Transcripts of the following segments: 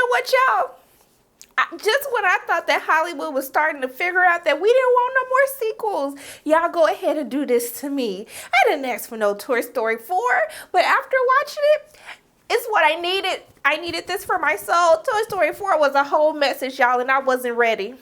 know what, y'all? Just when I thought that Hollywood was starting to figure out that we didn't want no more sequels, y'all go ahead and do this to me. I didn't ask for no Toy Story 4, but after watching it, it's what I needed. I needed this for my soul. Toy Story 4 was a whole message, y'all, and I wasn't ready.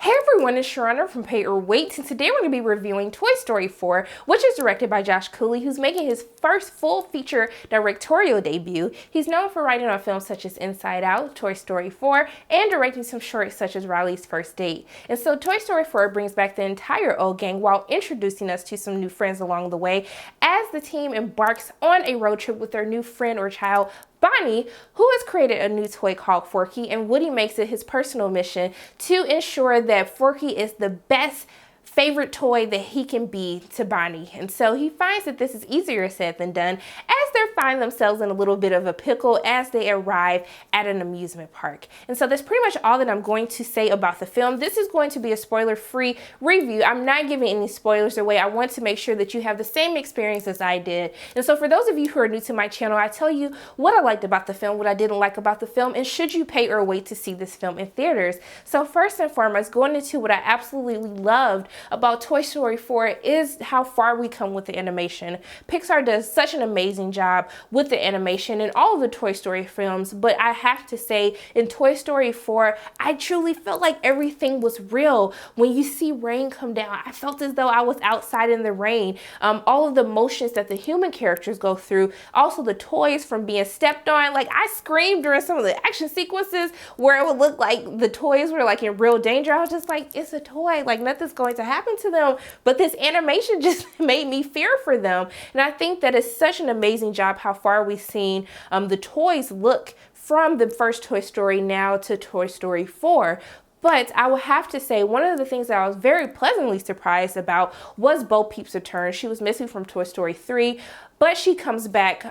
Hey everyone, it's Sharona from Pay or Wait, and today we're going to be reviewing Toy Story 4, which is directed by Josh Cooley, who's making his first full feature directorial debut. He's known for writing on films such as Inside Out, Toy Story 4, and directing some shorts such as Riley's First Date. And so Toy Story 4 brings back the entire old gang while introducing us to some new friends along the way as the team embarks on a road trip with their new friend or child, Bonnie, who has created a new toy called Forky, and Woody makes it his personal mission to ensure that Forky is the best favorite toy that he can be to Bonnie. And so he finds that this is easier said than done as they find themselves in a little bit of a pickle as they arrive at an amusement park. And so that's pretty much all that I'm going to say about the film. This is going to be a spoiler-free review. I'm not giving any spoilers away. I want to make sure that you have the same experience as I did. And so for those of you who are new to my channel, I tell you what I liked about the film, what I didn't like about the film, and should you pay or wait to see this film in theaters. So first and foremost, going into what I absolutely loved about Toy Story 4 is how far we come with the animation. Pixar does such an amazing job with the animation in all of the Toy Story films, but I have to say in Toy Story 4, I truly felt like everything was real. When you see rain come down, I felt as though I was outside in the rain. All of the motions that the human characters go through, also the toys from being stepped on, like I screamed during some of the action sequences where it would look like the toys were like in real danger. I was just like, it's a toy, like nothing's going to happen to them, but this animation just made me fear for them. And I think that is such an amazing job how far we've seen the toys look from the first Toy Story now to Toy Story 4. But I will have to say, one of the things that I was very pleasantly surprised about was Bo Peep's return. She was missing from Toy Story 3, but she comes back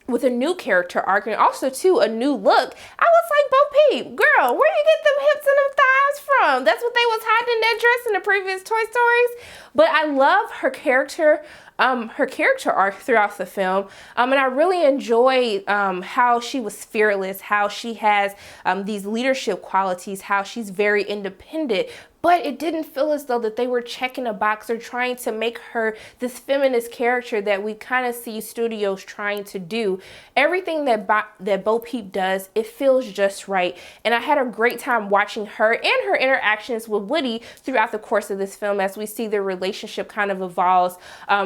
with a new character arc and also too a new look. I was like, Bo Peep, girl, where you get them hips and them thighs from? That's what they was hiding in that dress in the previous Toy Stories. But I love her character arc throughout the film, and I really enjoy how she was fearless, how she has these leadership qualities, how she's very independent. But it didn't feel as though that they were checking a box or trying to make her this feminist character that we kind of see studios trying to do. Everything that Bo Peep does, it feels just right. And I had a great time watching her and her interactions with Woody throughout the course of this film as we see their relationship kind of evolves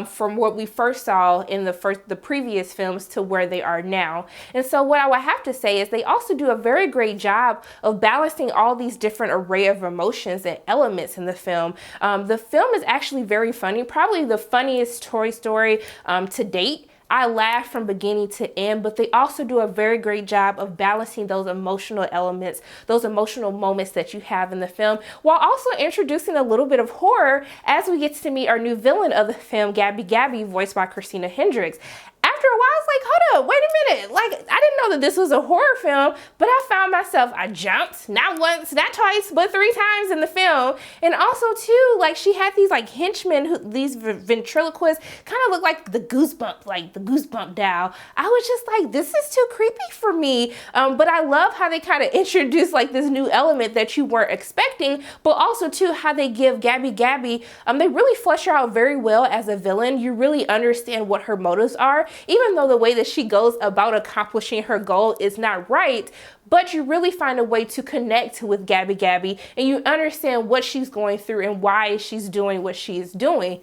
from what we first saw in the previous films to where they are now. And so what I would have to say is they also do a very great job of balancing all these different array of emotions and elements in the film. The film is actually very funny, probably the funniest Toy Story to date. I laughed from beginning to end, but they also do a very great job of balancing those emotional elements, those emotional moments that you have in the film, while also introducing a little bit of horror as we get to meet our new villain of the film, Gabby Gabby, voiced by Christina Hendricks. After a while, I was like, hold up, wait a minute. Like, I didn't know that this was a horror film, but I found myself, I jumped, not once, not twice, but 3 times in the film. And also, too, like, she had these, like, henchmen, these ventriloquists, kind of look like the Goosebump doll. I was just like, this is too creepy for me. But I love how they kind of introduce, like, this new element that you weren't expecting, but also, too, how they give Gabby Gabby, they really flesh her out very well as a villain. You really understand what her motives are, even though the way that she goes about accomplishing her goal is not right, but you really find a way to connect with Gabby Gabby and you understand what she's going through and why she's doing what she is doing.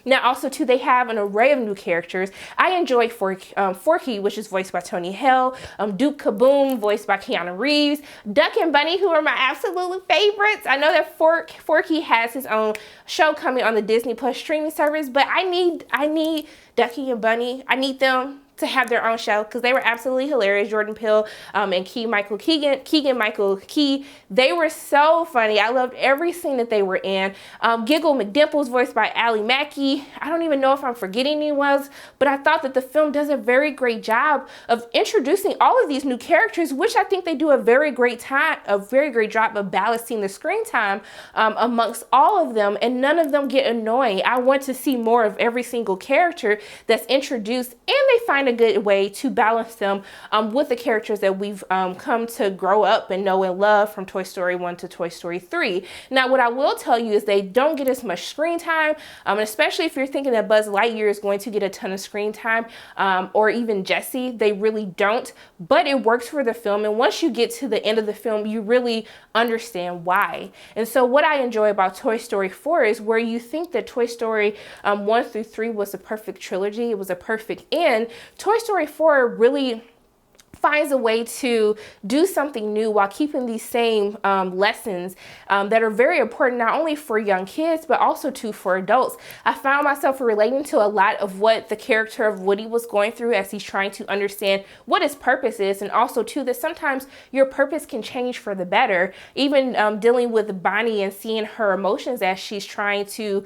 Now, also, too, they have an array of new characters. I enjoy Forky, which is voiced by Tony Hale, Duke Kaboom, voiced by Keanu Reeves, Duck and Bunny, who are my absolute favorites. I know that Forky has his own show coming on the Disney Plus streaming service, but I need Ducky and Bunny. I need them to have their own show because they were absolutely hilarious. Jordan Peele and Keegan Michael Key, they were so funny. I loved every scene that they were in. Giggle McDimples, voiced by Ally Mackey. I don't even know if I'm forgetting anyone, but I thought that the film does a very great job of introducing all of these new characters, which I think they do a very great job of balancing the screen time amongst all of them, and none of them get annoying. I want to see more of every single character that's introduced, and they find a good way to balance them with the characters that we've come to grow up and know and love from Toy Story 1 to Toy Story 3. Now, what I will tell you is they don't get as much screen time, especially if you're thinking that Buzz Lightyear is going to get a ton of screen time, or even Jessie. They really don't, but it works for the film, and once you get to the end of the film, you really understand why. And so what I enjoy about Toy Story 4 is where you think that Toy Story 1 through 3 was a perfect trilogy, it was a perfect end, Toy Story 4 really finds a way to do something new while keeping these same lessons that are very important, not only for young kids, but also for adults. I found myself relating to a lot of what the character of Woody was going through as he's trying to understand what his purpose is, and also too that sometimes your purpose can change for the better. Even dealing with Bonnie and seeing her emotions as she's trying to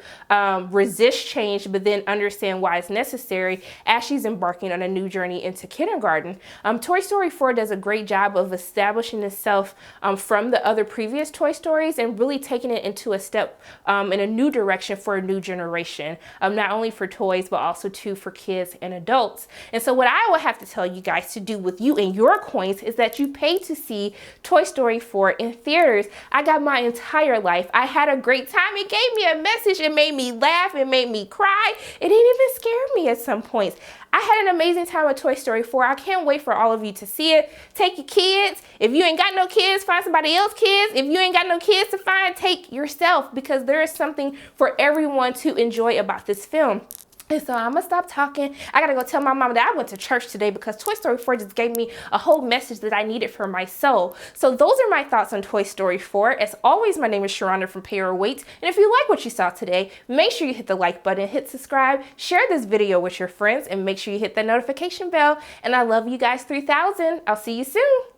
resist change, but then understand why it's necessary as she's embarking on a new journey into kindergarten. Toy Story 4 does a great job of establishing itself from the other previous Toy Stories and really taking it into a step in a new direction for a new generation, not only for toys, but also for kids and adults. And so what I will have to tell you guys to do with you and your coins is that you pay to see Toy Story 4 in theaters. I got my entire life. I had a great time. It gave me a message. It made me laugh. It made me cry. It even scared me at some points. I had an amazing time with Toy Story 4. I can't wait for all of you to see it. Take your kids. If you ain't got no kids, find somebody else's kids. If you ain't got no kids to find, take yourself, because there is something for everyone to enjoy about this film. And so I'm gonna stop talking. I gotta go tell my mama that I went to church today because Toy Story 4 just gave me a whole message that I needed for my soul. So those are my thoughts on Toy Story 4. As always, my name is Sharonda from Pay or Wait. And if you like what you saw today, make sure you hit the like button, hit subscribe, share this video with your friends, and make sure you hit that notification bell. And I love you guys 3000. I'll see you soon.